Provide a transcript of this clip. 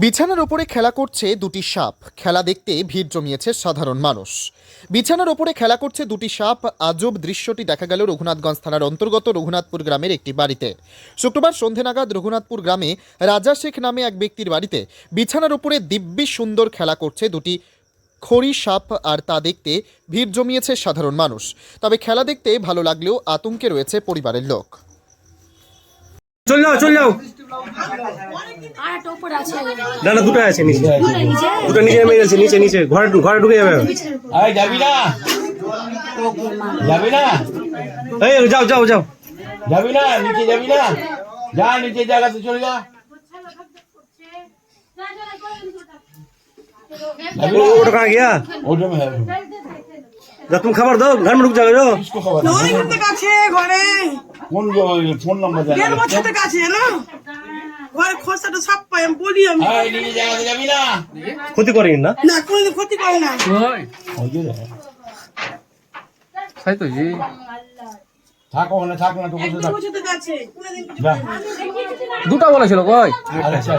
বিছানার ওপরে খেলা করছে দুটি সাপ। খেলা দেখতে ভিড় জমিয়েছে সাধারণ মানুষ। বিছানার ওপরে খেলা করছে দুটি সাপ। আজব দৃশ্যটি দেখা গেল রঘুনাথগঞ্জ থানার অন্তর্গত রঘুনাথপুর গ্রামের একটি বাড়িতে। শুক্রবার সন্ধে নাগাদ রঘুনাথপুর গ্রামে রাজা শেখ নামে এক ব্যক্তির বাড়িতে বিছানার ওপরে দিব্যি সুন্দর খেলা করছে দুটি খড়ি সাপ, আর তা দেখতে ভিড় জমিয়েছে সাধারণ মানুষ। তবে খেলা দেখতে ভালো লাগলেও আতঙ্কে রয়েছে পরিবারের লোক। চল যাও না না দুটো আছে নিচে, দুটো নিচে নেমে গেছে, নিচে ঘরে ঢুকে যাবে। যাবি না এই যাও যাবি না নিচে যাবি না, যা নিচে জায়গাতে চলে যা। ওটা कहाँ गया? ওটা में है जा तुम खबर दो, घर में रुक जाओ। इसको खबर दे। নয় ঘন্টা কাছে ঘরে ফোন নাম্বার জানা। 1.5 বছর থেকে আছে না ঘরে খোসাটা সব পাই আমি বলি আমি এই নিচে জায়গাতে যাবি না। ক্ষতি করেন না? না কোনোদিন ক্ষতি করে না তাই তো জি থাক ওখানে থাক না তো বসে 1.5 থাক। বছর থেকে আছে কোনোদিন যা দুটা বলেছিল কই আচ্ছা